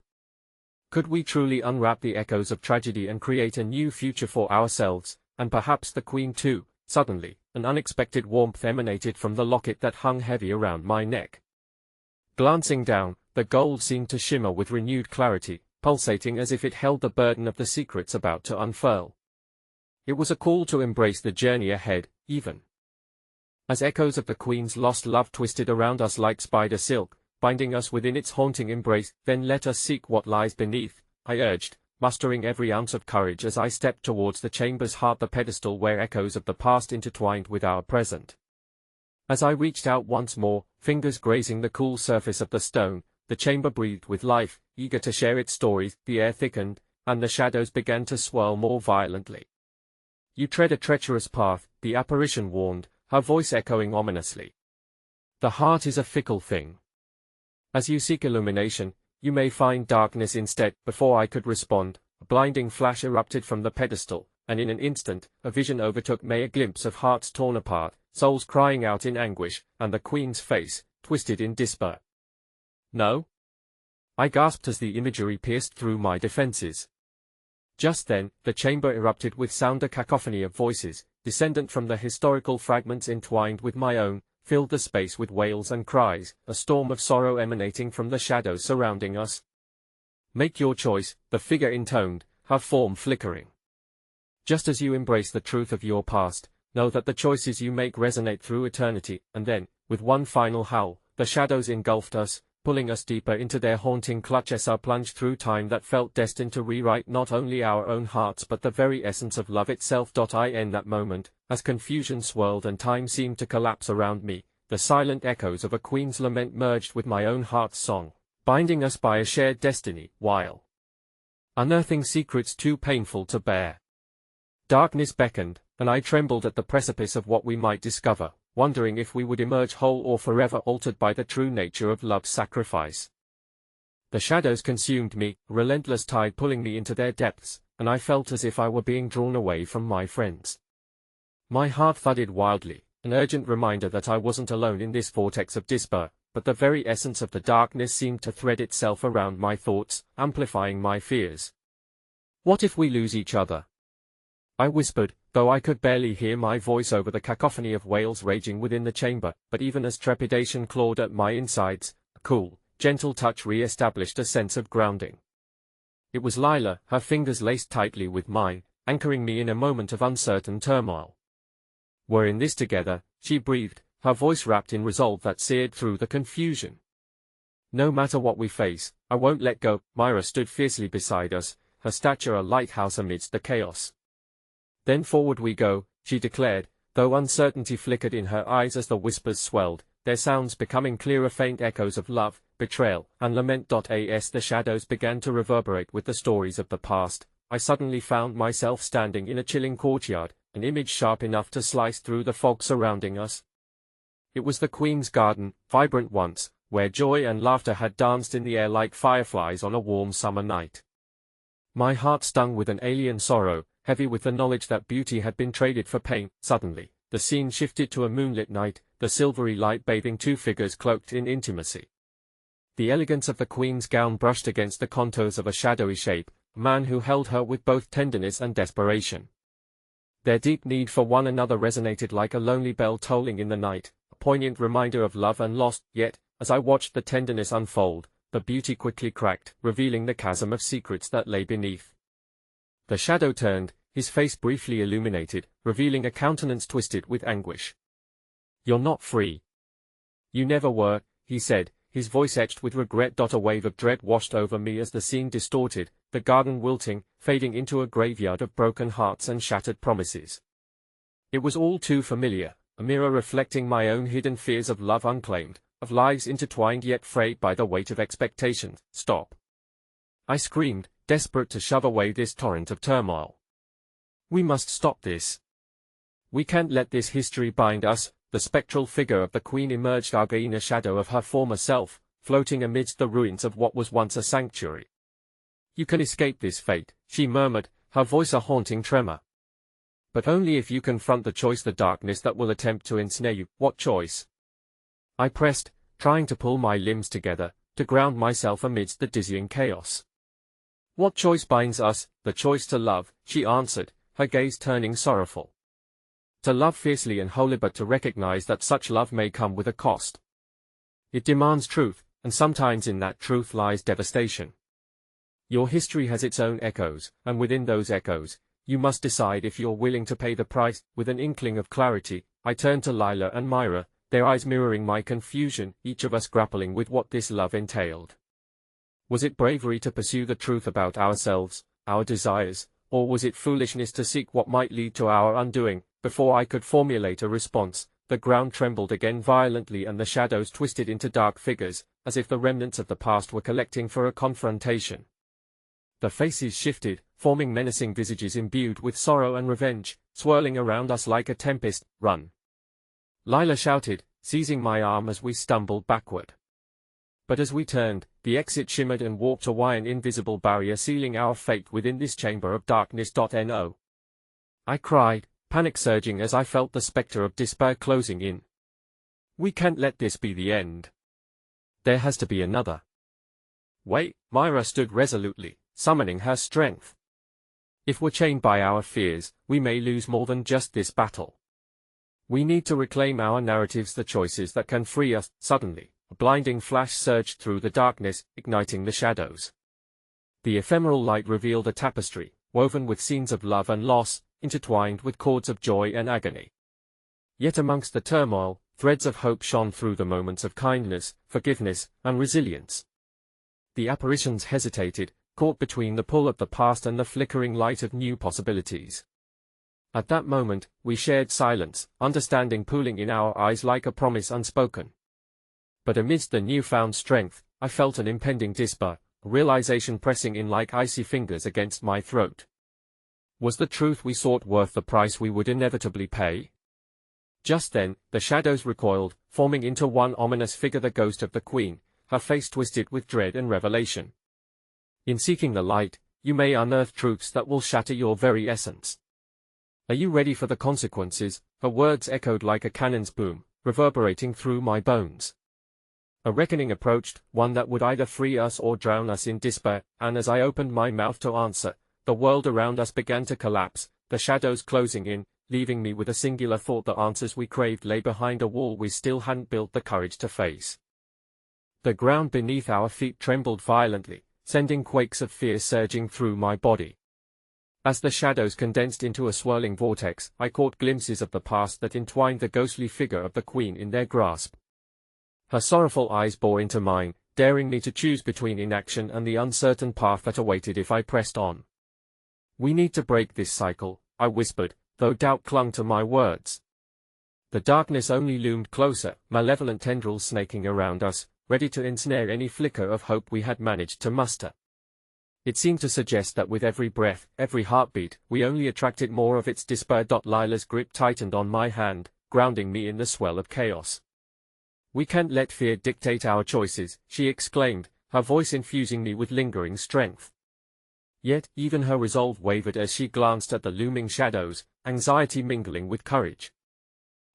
Could we truly unwrap the echoes of tragedy and create a new future for ourselves, and perhaps the Queen too? Suddenly, an unexpected warmth emanated from the locket that hung heavy around my neck. Glancing down, the gold seemed to shimmer with renewed clarity, pulsating as if it held the burden of the secrets about to unfurl. It was a call to embrace the journey ahead, even as echoes of the Queen's lost love twisted around us like spider silk, binding us within its haunting embrace. Then let us seek what lies beneath, I urged, mustering every ounce of courage as I stepped towards the chamber's heart, the pedestal where echoes of the past intertwined with our present. As I reached out once more, fingers grazing the cool surface of the stone, the chamber breathed with life, eager to share its stories. The air thickened, and the shadows began to swirl more violently. You tread a treacherous path, the apparition warned, her voice echoing ominously. The heart is a fickle thing. As you seek illumination, you may find darkness instead. Before I could respond, a blinding flash erupted from the pedestal, and in an instant, a vision overtook me, a glimpse of hearts torn apart, souls crying out in anguish, and the Queen's face, twisted in despair. No? I gasped as the imagery pierced through my defenses. Just then, the chamber erupted with sound, a cacophony of voices, descendant from the historical fragments entwined with my own, filled the space with wails and cries, a storm of sorrow emanating from the shadows surrounding us. Make your choice, the figure intoned, her form flickering. Just as you embrace the truth of your past, know that the choices you make resonate through eternity. And then, with one final howl, the shadows engulfed us, pulling us deeper into their haunting clutch as I plunged through time that felt destined to rewrite not only our own hearts but the very essence of love itself. In that moment, as confusion swirled and time seemed to collapse around me, the silent echoes of a Queen's lament merged with my own heart's song, binding us by a shared destiny, while unearthing secrets too painful to bear. Darkness beckoned, and I trembled at the precipice of what we might discover, wondering if we would emerge whole or forever altered by the true nature of love's sacrifice. The shadows consumed me, a relentless tide pulling me into their depths, and I felt as if I were being drawn away from my friends. My heart thudded wildly, an urgent reminder that I wasn't alone in this vortex of despair, but the very essence of the darkness seemed to thread itself around my thoughts, amplifying my fears. What if we lose each other? I whispered, though I could barely hear my voice over the cacophony of wails raging within the chamber. But even as trepidation clawed at my insides, A cool, gentle touch re-established a sense of grounding. It was Lila, her fingers laced tightly with mine, anchoring me in a moment of uncertain turmoil. "We're in this together," she breathed, her voice wrapped in resolve that seared through the confusion. "No matter what we face, I won't let go." Myra stood fiercely beside us, her stature a lighthouse amidst the chaos. "Then forward we go," she declared, though uncertainty flickered in her eyes as the whispers swelled, their sounds becoming clearer faint echoes of love, betrayal, and lament. As the shadows began to reverberate with the stories of the past, I suddenly found myself standing in a chilling courtyard, an image sharp enough to slice through the fog surrounding us. It was the Queen's garden, vibrant once, where joy and laughter had danced in the air like fireflies on a warm summer night. My heart stung with an alien sorrow, heavy with the knowledge that beauty had been traded for pain. Suddenly, the scene shifted to a moonlit night, the silvery light bathing two figures cloaked in intimacy. The elegance of the Queen's gown brushed against the contours of a shadowy shape, a man who held her with both tenderness and desperation. Their deep need for one another resonated like a lonely bell tolling in the night, a poignant reminder of love and loss. Yet, as I watched the tenderness unfold, the beauty quickly cracked, revealing the chasm of secrets that lay beneath. The shadow turned, his face briefly illuminated, revealing a countenance twisted with anguish. "You're not free. You never were," he said, his voice etched with regret. A wave of dread washed over me as the scene distorted, the garden wilting, fading into a graveyard of broken hearts and shattered promises. It was all too familiar, a mirror reflecting my own hidden fears of love unclaimed, of lives intertwined yet frayed by the weight of expectations. "Stop!" I screamed, desperate to shove away this torrent of turmoil. "We must stop this. We can't let this history bind us." The spectral figure of the Queen emerged, in a shadow of her former self, floating amidst the ruins of what was once a sanctuary. "You can escape this fate," she murmured, her voice a haunting tremor. "But only if you confront the darkness that will attempt to ensnare you." "What choice?" I pressed, trying to pull my limbs together, to ground myself amidst the dizzying chaos. "What choice binds us?" "The choice to love," she answered, her gaze turning sorrowful. "To love fiercely and wholly, but to recognize that such love may come with a cost. It demands truth, and sometimes in that truth lies devastation. Your history has its own echoes, and within those echoes, you must decide if you're willing to pay the price." With an inkling of clarity, I turned to Lila and Myra, their eyes mirroring my confusion, each of us grappling with what this love entailed. Was it bravery to pursue the truth about ourselves, our desires, or was it foolishness to seek what might lead to our undoing? Before I could formulate a response, the ground trembled again violently and the shadows twisted into dark figures, as if the remnants of the past were collecting for a confrontation. The faces shifted, forming menacing visages imbued with sorrow and revenge, swirling around us like a tempest. "Run!" Lila shouted, seizing my arm as we stumbled backward. But as we turned, the exit shimmered and warped away, an invisible barrier sealing our fate within this chamber of darkness. No! I cried, panic surging as I felt the specter of despair closing in. "We can't let this be the end. There has to be another." "Wait!" Myra stood resolutely, summoning her strength. "If we're chained by our fears, we may lose more than just this battle. We need to reclaim our narratives, the choices that can free us." Suddenly, a blinding flash surged through the darkness, igniting the shadows. The ephemeral light revealed a tapestry, woven with scenes of love and loss, intertwined with chords of joy and agony. Yet amongst the turmoil, threads of hope shone through, the moments of kindness, forgiveness, and resilience. The apparitions hesitated, caught between the pull of the past and the flickering light of new possibilities. At that moment, we shared silence, understanding pooling in our eyes like a promise unspoken. But amidst the newfound strength, I felt an impending despair, a realization pressing in like icy fingers against my throat. Was the truth we sought worth the price we would inevitably pay? Just then, the shadows recoiled, forming into one ominous figure, the ghost of the Queen, her face twisted with dread and revelation. "In seeking the light, you may unearth truths that will shatter your very essence. Are you ready for the consequences?" Her words echoed like a cannon's boom, reverberating through my bones. A reckoning approached, one that would either free us or drown us in despair, and as I opened my mouth to answer, the world around us began to collapse, the shadows closing in, leaving me with a singular thought: the answers we craved lay behind a wall we still hadn't built the courage to face. The ground beneath our feet trembled violently, sending quakes of fear surging through my body. As the shadows condensed into a swirling vortex, I caught glimpses of the past that entwined the ghostly figure of the queen in their grasp. Her sorrowful eyes bore into mine, daring me to choose between inaction and the uncertain path that awaited if I pressed on. "We need to break this cycle," I whispered, though doubt clung to my words. The darkness only loomed closer, malevolent tendrils snaking around us, ready to ensnare any flicker of hope we had managed to muster. It seemed to suggest that with every breath, every heartbeat, we only attracted more of its despair. Lila's grip tightened on my hand, grounding me in the swell of chaos. "We can't let fear dictate our choices," she exclaimed, her voice infusing me with lingering strength. Yet, even her resolve wavered as she glanced at the looming shadows, anxiety mingling with courage.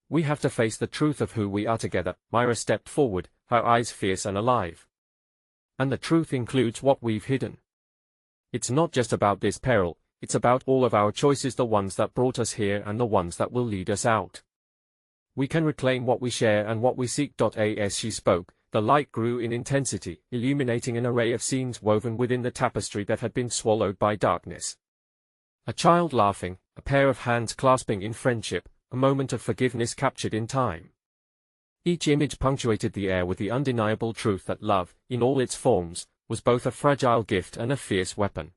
"We have to face the truth of who we are together." Myra stepped forward, her eyes fierce and alive. "And the truth includes what we've hidden. It's not just about this peril, it's about all of our choices, the ones that brought us here and the ones that will lead us out. We can reclaim what we share and what we seek." As she spoke, the light grew in intensity, illuminating an array of scenes woven within the tapestry that had been swallowed by darkness. A child laughing, a pair of hands clasping in friendship, a moment of forgiveness captured in time. Each image punctuated the air with the undeniable truth that love, in all its forms, was both a fragile gift and a fierce weapon.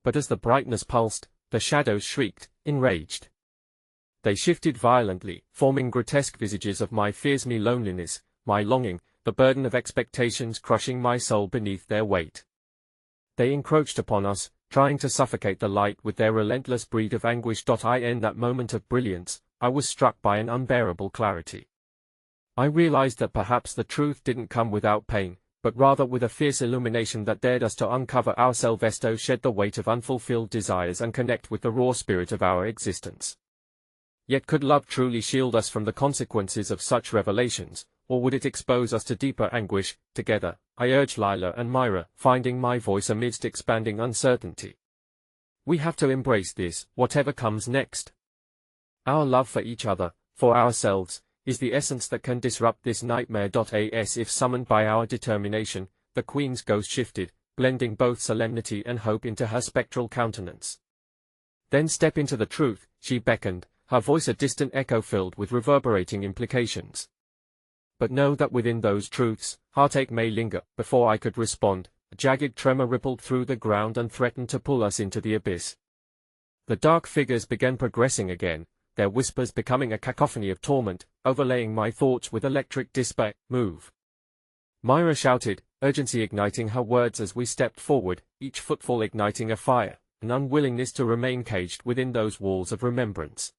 But as the brightness pulsed, the shadows shrieked, enraged. They shifted violently, forming grotesque visages of my fears, my loneliness, my longing, the burden of expectations crushing my soul beneath their weight. They encroached upon us, trying to suffocate the light with their relentless breed of anguish. In that moment of brilliance, I was struck by an unbearable clarity. I realized that perhaps the truth didn't come without pain, but rather with a fierce illumination that dared us to uncover ourselves, to shed the weight of unfulfilled desires and connect with the raw spirit of our existence. Yet could love truly shield us from the consequences of such revelations, or would it expose us to deeper anguish? Together, I urged Lila and Myra, finding my voice amidst expanding uncertainty. We have to embrace this, whatever comes next. Our love for each other, for ourselves, is the essence that can disrupt this nightmare. As if summoned by our determination, the Queen's ghost shifted, blending both solemnity and hope into her spectral countenance. "Then step into the truth," she beckoned, her voice a distant echo filled with reverberating implications. "But know that within those truths, heartache may linger." Before I could respond, a jagged tremor rippled through the ground and threatened to pull us into the abyss. The dark figures began progressing again, their whispers becoming a cacophony of torment, overlaying my thoughts with electric despair. "Move!" Myra shouted, urgency igniting her words as we stepped forward, each footfall igniting a fire, an unwillingness to remain caged within those walls of remembrance.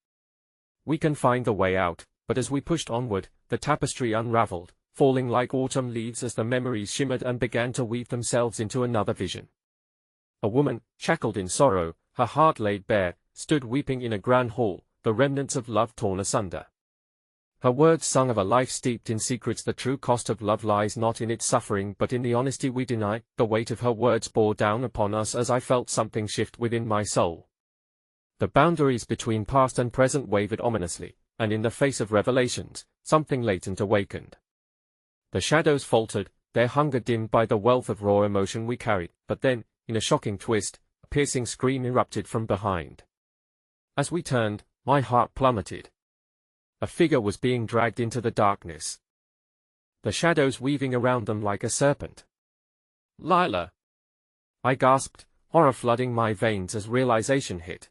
"We can find the way out." But as we pushed onward, the tapestry unraveled, falling like autumn leaves as the memories shimmered and began to weave themselves into another vision. A woman, shackled in sorrow, her heart laid bare, stood weeping in a grand hall, the remnants of love torn asunder. Her words sung of a life steeped in secrets. The true cost of love lies not in its suffering but in the honesty we deny. The weight of her words bore down upon us as I felt something shift within my soul. The boundaries between past and present wavered ominously, and in the face of revelations, something latent awakened. The shadows faltered, their hunger dimmed by the wealth of raw emotion we carried, but then, in a shocking twist, a piercing scream erupted from behind. As we turned, my heart plummeted. A figure was being dragged into the darkness, the shadows weaving around them like a serpent. "Lila!" I gasped, horror flooding my veins as realization hit.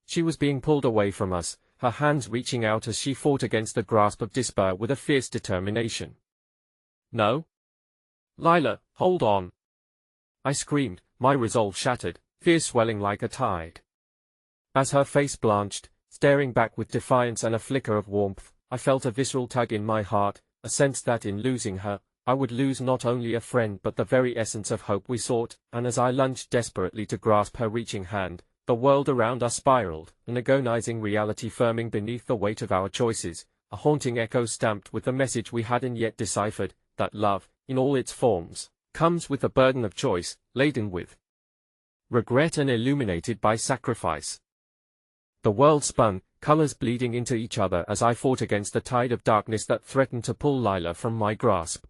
She was being pulled away from us, her hands reaching out as she fought against the grasp of despair with a fierce determination. "No! Lila, hold on!" I screamed, my resolve shattered, fear swelling like a tide. As her face blanched, staring back with defiance and a flicker of warmth, I felt a visceral tug in my heart, a sense that in losing her, I would lose not only a friend but the very essence of hope we sought, and as I lunged desperately to grasp her reaching hand, the world around us spiraled, an agonizing reality firming beneath the weight of our choices, a haunting echo stamped with the message we hadn't yet deciphered, that love, in all its forms, comes with the burden of choice, laden with regret and illuminated by sacrifice. The world spun, colors bleeding into each other as I fought against the tide of darkness that threatened to pull Lila from my grasp.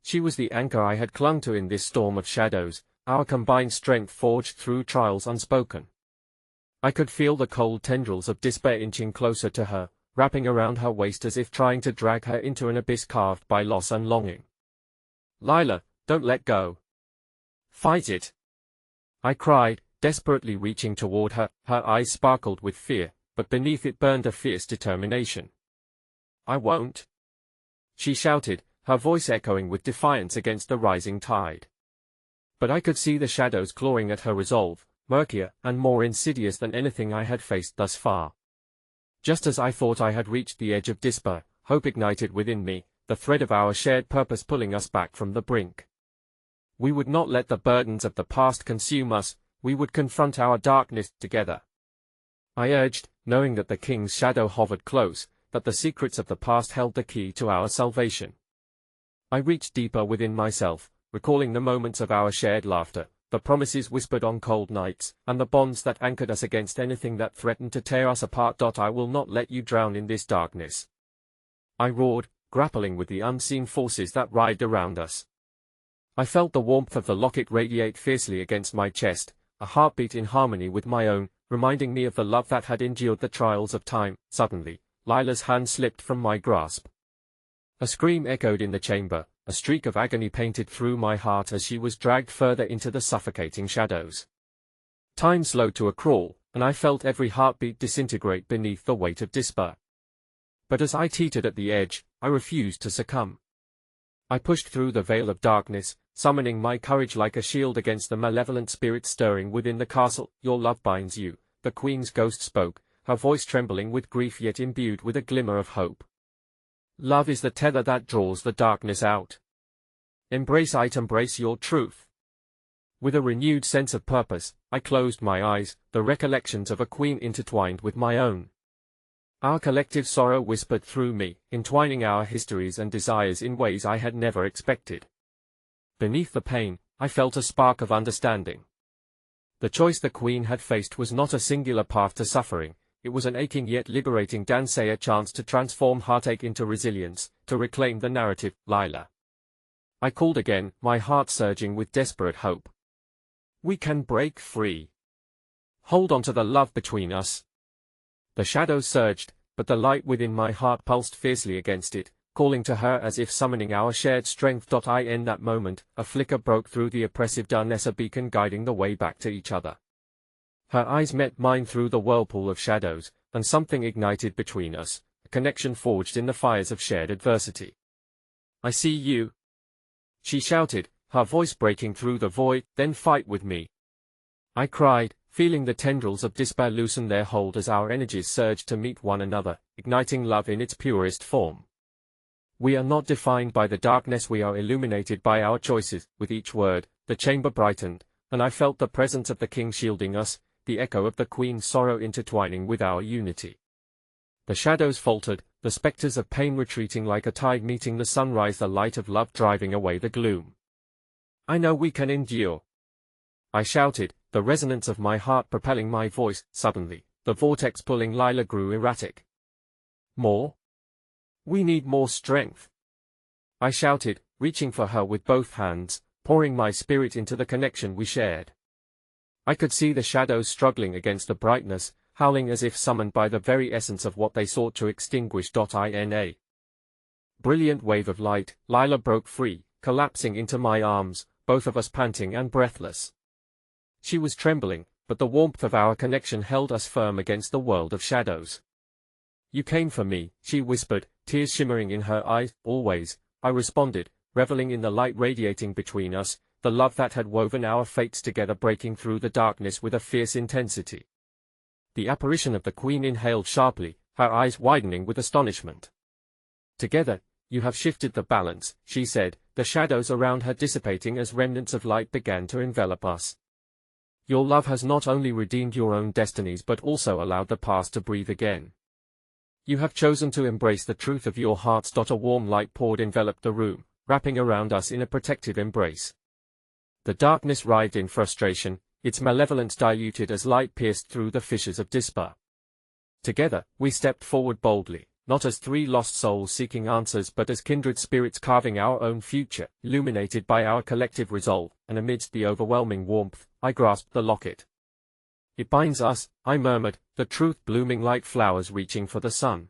She was the anchor I had clung to in this storm of shadows, our combined strength forged through trials unspoken. I could feel the cold tendrils of despair inching closer to her, wrapping around her waist as if trying to drag her into an abyss carved by loss and longing. "Lila, don't let go. Fight it!" I cried, desperately reaching toward her. Her eyes sparkled with fear, but beneath it burned a fierce determination. "I won't," she shouted, her voice echoing with defiance against the rising tide. But I could see the shadows clawing at her resolve, murkier and more insidious than anything I had faced thus far. Just as I thought I had reached the edge of despair, hope ignited within me, the thread of our shared purpose pulling us back from the brink. We would not let the burdens of the past consume us, we would confront our darkness together. I urged, knowing that the king's shadow hovered close, that the secrets of the past held the key to our salvation. I reached deeper within myself, recalling the moments of our shared laughter, the promises whispered on cold nights, and the bonds that anchored us against anything that threatened to tear us apart. "I will not let you drown in this darkness," I roared, grappling with the unseen forces that writhed around us. I felt the warmth of the locket radiate fiercely against my chest, a heartbeat in harmony with my own, reminding me of the love that had endured the trials of time. Suddenly, Lila's hand slipped from my grasp. A scream echoed in the chamber, a streak of agony painted through my heart as she was dragged further into the suffocating shadows. Time slowed to a crawl, and I felt every heartbeat disintegrate beneath the weight of despair. But as I teetered at the edge, I refused to succumb. I pushed through the veil of darkness, summoning my courage like a shield against the malevolent spirits stirring within the castle. "Your love binds you," the queen's ghost spoke, her voice trembling with grief yet imbued with a glimmer of hope. "Love is the tether that draws the darkness out. Embrace your truth." With a renewed sense of purpose, I closed my eyes, the recollections of a queen intertwined with my own. Our collective sorrow whispered through me, entwining our histories and desires in ways I had never expected. Beneath the pain, I felt a spark of understanding. The choice the queen had faced was not a singular path to suffering, it was an aching yet liberating dance, a chance to transform heartache into resilience, to reclaim the narrative. "Lila," I called again, my heart surging with desperate hope. "We can break free. Hold on to the love between us." The shadows surged, but the light within my heart pulsed fiercely against it, calling to her as if summoning our shared strength. In that moment, a flicker broke through the oppressive darkness, a beacon guiding the way back to each other. Her eyes met mine through the whirlpool of shadows, and something ignited between us, a connection forged in the fires of shared adversity. "I see you," she shouted, her voice breaking through the void. "Then fight with me," I cried, feeling the tendrils of despair loosen their hold as our energies surged to meet one another, igniting love in its purest form. "We are not defined by the darkness, we are illuminated by our choices." With each word, the chamber brightened, and I felt the presence of the king shielding us, the echo of the queen's sorrow intertwining with our unity. The shadows faltered, the specters of pain retreating like a tide meeting the sunrise, the light of love driving away the gloom. "I know we can endure," I shouted, the resonance of my heart propelling my voice. Suddenly, the vortex pulling Lila grew erratic. "More? We need more strength," I shouted, reaching for her with both hands, pouring my spirit into the connection we shared. I could see the shadows struggling against the brightness, howling as if summoned by the very essence of what they sought to extinguish. In a brilliant wave of light, Lila broke free, collapsing into my arms, both of us panting and breathless. She was trembling, but the warmth of our connection held us firm against the world of shadows. "You came for me," she whispered, tears shimmering in her eyes. "Always," I responded, reveling in the light radiating between us, the love that had woven our fates together breaking through the darkness with a fierce intensity. The apparition of the queen inhaled sharply, her eyes widening with astonishment. "Together, you have shifted the balance," she said, the shadows around her dissipating as remnants of light began to envelop us. "Your love has not only redeemed your own destinies but also allowed the past to breathe again. You have chosen to embrace the truth of your hearts." A warm light poured enveloped the room, wrapping around us in a protective embrace. The darkness writhed in frustration, its malevolence diluted as light pierced through the fissures of despair. Together, we stepped forward boldly, not as three lost souls seeking answers but as kindred spirits carving our own future, illuminated by our collective resolve, and amidst the overwhelming warmth, I grasped the locket. It binds us, I murmured, the truth blooming like flowers reaching for the sun.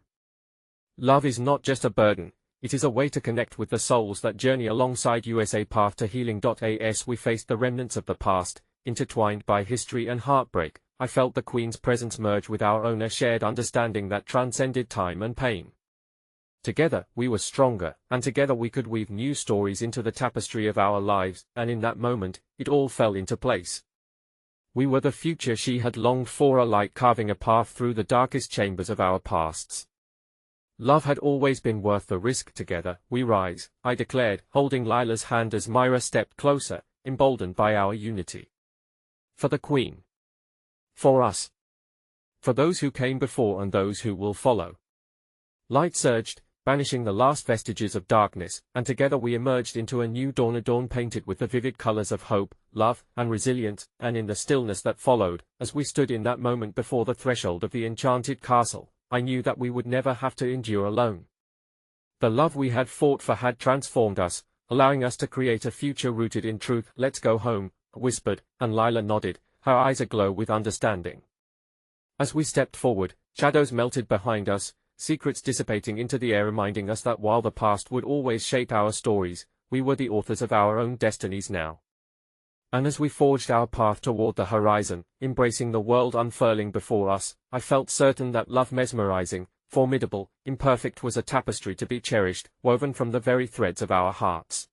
Love is not just a burden, it is a way to connect with the souls that journey alongside USA Path to Healing. As we faced the remnants of the past, intertwined by history and heartbreak, I felt the Queen's presence merge with our own, a shared understanding that transcended time and pain. Together, we were stronger, and together we could weave new stories into the tapestry of our lives, and in that moment, it all fell into place. We were the future she had longed for, a light carving a path through the darkest chambers of our pasts. Love had always been worth the risk. Together, we rise, I declared, holding Lila's hand as Myra stepped closer, emboldened by our unity. For the Queen. For us. For those who came before and those who will follow. Light surged, banishing the last vestiges of darkness, and together we emerged into a new dawn, a dawn painted with the vivid colors of hope, love, and resilience, and in the stillness that followed, as we stood in that moment before the threshold of the enchanted castle, I knew that we would never have to endure alone. The love we had fought for had transformed us, allowing us to create a future rooted in truth. Let's go home, I whispered, and Lila nodded, her eyes aglow with understanding. As we stepped forward, shadows melted behind us, secrets dissipating into the air, reminding us that while the past would always shape our stories, we were the authors of our own destinies now. And as we forged our path toward the horizon, embracing the world unfurling before us, I felt certain that love, mesmerizing, formidable, imperfect, was a tapestry to be cherished, woven from the very threads of our hearts.